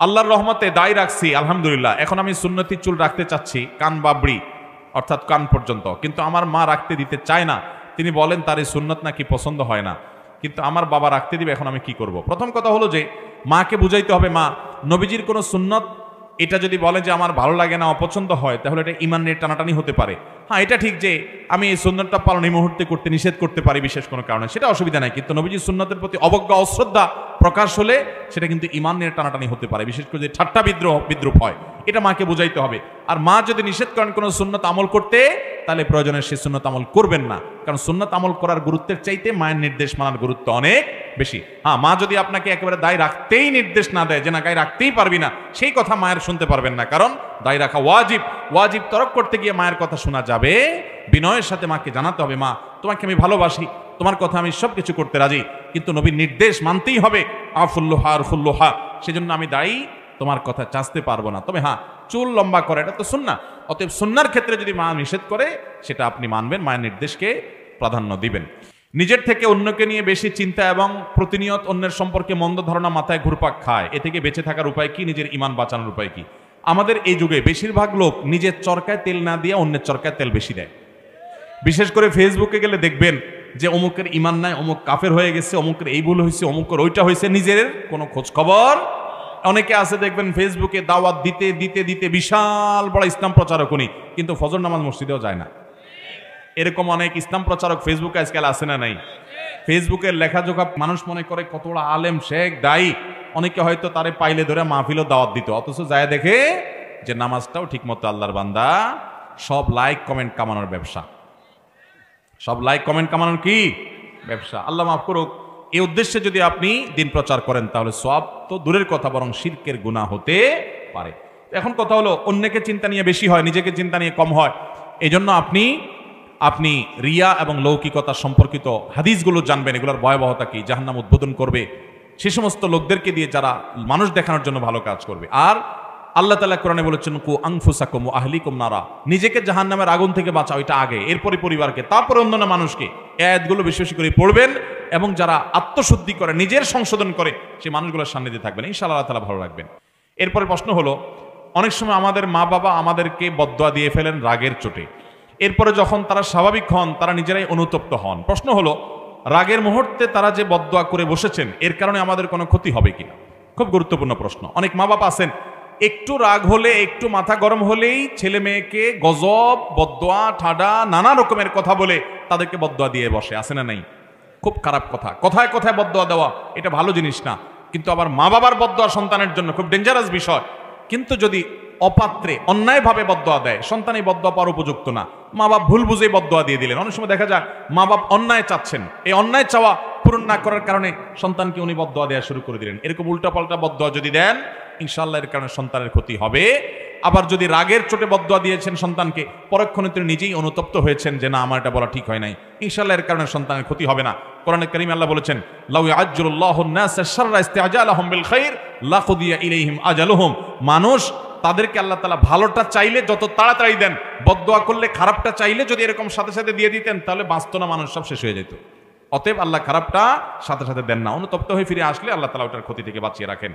আল্লাহর রহমতে দায় রাখছি আলহামদুলিল্লাহ। এখন আমি সুন্নতি চুল রাখতে চাচ্ছি কান বাবড়ি অর্থাৎ কান পর্যন্ত, কিন্তু আমার মা রাখতে দিতে চায় না। তিনি বলেন তার এই সুন্নত নাকি পছন্দ হয় না, কিন্তু আমার বাবা রাখতে দিবে, এখন আমি কি করব? প্রথম কথা হলো যে মাকে বুঝাইতে হবে, মা নবীজির কোনো সুন্নত এটা যদি বলে যে আমার ভালো লাগে না, অপছন্দ হয়, তাহলে এটা ইমানের টানাটানি হতে পারে। হ্যাঁ, এটা ঠিক যে আমি এই সুন্নতটা পালন এই মুহূর্তে করতে নিষেধ করতে পারি বিশেষ কোনো কারণে, সেটা অসুবিধা নাই। কিন্তু নবীজির সুন্নতের প্রতি অবজ্ঞা অশ্রদ্ধা প্রকাশ হলে সেটা কিন্তু ইমানের টানাটানি হতে পারে, বিশেষ করে যে ঠাট্টা বিদ্রুপ হয়, এটা মাকে বুঝাইতে হবে। আর মা যদি নিষেধ করেন কোনো সুন্নত আমল করতে, তাহলে প্রয়োজনে সে সুন্নত আমল করবেন না, কারণ সুন্নত আমল করার গুরুত্বের চাইতে মায়ের নির্দেশ মানার গুরুত্ব অনেক বেশি। হ্যাঁ, মা যদি আপনাকে একেবারে দায় রাখতেই নির্দেশ না দেয় যে না গায়ে রাখতেই পারবি না, সেই কথা মায়ের শুনতে পারবেন না, কারণ দায় রাখা ওয়াজিব। ওয়াজিব তরক করতে গিয়ে মায়ের কথা শোনা যাবে, বিনয়ের সাথে মাকে জানাতে হবে, মা তোমাকে আমি ভালোবাসি, তোমার কথা আমি সব কিছু করতে রাজি, কিন্তু নবীর নির্দেশ মানতেই হবে, আফুল্লোহা আরফুল্লোহা, সেজন্য আমি দায়ী, তোমার কথা চাচতে পারবো না। তবে হ্যাঁ, চুল লম্বা করে এটা তো সুন্নাহ, অতএব সুন্নাহর ক্ষেত্রে যদি মা নিষেধ করে সেটা আপনি মানবেন, মায়ের নির্দেশকে প্রাধান্য দিবেন। নিজের থেকে অন্যকে নিয়ে বেশি চিন্তা এবং প্রতিনিয়ত অন্যের সম্পর্কে মন্দ ধারণা মাথায় ঘুরপাক খায়, এ থেকে বেঁচে থাকার উপায় কি? নিজের ঈমান বাঁচানোর উপায় কি? আমাদের এই যুগে বেশিরভাগ লোক নিজের চরকায় তেল না দিয়ে অন্যের চরকায় তেল বেশি দেয়। বিশেষ করে ফেসবুকে গেলে দেখবেন যে অমুকের ঈমান নাই, অমুক কাফের হয়ে গেছে, অমুকের এই ভুল হয়েছে, অমুকের ওইটা হয়েছে, নিজের কোনো খোঁজ খবর। অনেকে আছে দেখবেন ফেসবুকে দাওয়াত দিতে দিতে দিতে বিশাল বড় ইসলাম প্রচারক উনি, কিন্তু ফজর নামাজ মসজিদেও যায় না। এরকম অনেক ইসলাম প্রচারক ফেসবুকে আজকাল আছে না নাই? ফেসবুকের লেখাজোখা মানুষ মনে করে কত বড় আলেম, শেখ, দায়ী, অনেকে হয়তো তারে পাইলে ধরে মাহফিলও দাওয়াত দিত, অথচ যায় দেখে যে নামাজটাও ঠিক মতো আল্লাহর বান্দা, সব লাইক কমেন্ট কামানোর ব্যবসা, সব লাইক কমেন্ট কামানোর কি ব্যবসা। আল্লাহ মাফ করুক। এই উদ্দেশ্যে যদি আপনি দিন প্রচার করেন তাহলে সওয়াব তো দূরের কথা, বরং শিরকের গুনাহ হতে পারে। এখন কথা হলো অন্যকে চিন্তা নিয়ে বেশি হয়, নিজেকে চিন্তা নিয়ে কম হয়। এই জন্য আপনি রিয়া এবং লৌকিকতা সম্পর্কিত হাদিসগুলো জানবেন, এগুলোর ভয়াবহতা কি, জাহান্নাম উদ্বোধন করবে সে সমস্ত লোকদেরকে দিয়ে যারা মানুষ দেখানোর জন্য ভালো কাজ করবে। আর আল্লাহ তাআলা কোরআনে বলেছেন, কু আনফুসাকুম ওয়া আহলিকুম নারা, নিজেকে জাহান্নামের আগুন থেকে বাঁচাও, এটা আগে, এরপরে পরিবারকে, তারপরে অন্যান্য মানুষকে। এই আয়াতগুলো বেশি বেশি করে পড়বেন এবং যারা আত্মশুদ্ধি করে, নিজের সংশোধন করে, সেই মানুষগুলোর সান্নিধ্যে থাকবেন, ইনশাআল্লাহ আল্লাহ তাআলা ভালো রাখবেন। এরপরে প্রশ্ন হলো, অনেক সময় আমাদের মা বাবা আমাদেরকে বদদোয়া দিয়ে ফেলেন রাগের চোটে, এরপরে যখন তারা স্বাভাবিক হন তারা নিজেরাই অনুতপ্ত হন। প্রশ্ন হলো, রাগের মুহূর্তে তারা যে বদদোয়া করে বসেছেন এর কারণে আমাদের কোনো ক্ষতি হবে কিনা? খুব গুরুত্বপূর্ণ প্রশ্ন। অনেক মা বাবা আছেন একটু রাগ হলে, একটু মাথা গরম হলেই ছেলে মেয়েকে গজব, বদদোয়া, ঠাডা, নানা রকমের কথা বলে তাদেরকে বদদোয়া দিয়ে বসে, আছে না নাই? খুব খারাপ কথা, কথায় কথায় বদদোয়া দেওয়া এটা ভালো জিনিস না, কিন্তু আবার মা বাবার বদদোয়া সন্তানের জন্য খুব ডেঞ্জারাস বিষয়। কিন্তু যদি অপাত্রে অন্যায়ভাবে বদদোয়া দেয়, সন্তান এই বদদোয়া পাওয়ার উপযুক্ত না, মা বাপ ভুল বুঝে বদদোয়া দিয়ে দিলেন। অনেক সময় দেখা যায় মা বাপ অন্যায় চাচ্ছেন, এই অন্যায় চাওয়া পূরণ না করার কারণে সন্তানকে উনি বদদোয়া দেওয়া শুরু করে দিলেন। এরকম উল্টাপাল্টা বদদোয়া যদি দেন, ইনশাআল্লাহ এর কারণে সন্তানের ক্ষতি হবে। আবার যদি রাগের চোটে বদদোয়া দিয়েছেন সন্তানকে, পরক্ষণে তিনি নিজেই অনুতপ্ত হয়েছেন যে না, আমার এটা বলা ঠিক হয় নাই, ইনশাআল্লাহ এর কারণে সন্তানের ক্ষতি হবে না। কোরআনে কারীমে আল্লাহ বলেছেন, লাউ ইয়াজ্জুলুল্লাহু আন-নাসা শাররা ইসতিআজালাহুম বিল খাইর লাকুদিয়া ইলাইহিম আজালুহুম, মানুষ তাদেরকে আল্লাহ তাআলা ভালোটা চাইলে যত তাড়াতাড়ি দেন, বদদোয়া করলে খারাপটা চাইলে যদি এরকম সাথে সাথে দিয়ে দিতেন তাহলে বাঁচত না, মানুষ সব শেষ হয়ে যেত। অতএব আল্লাহ খারাপটা সাথে সাথে দেন না, অনুতপ্ত হয়ে ফিরে আসলে আল্লাহ তাআলা ওটার ক্ষতি থেকে বাঁচিয়ে রাখেন।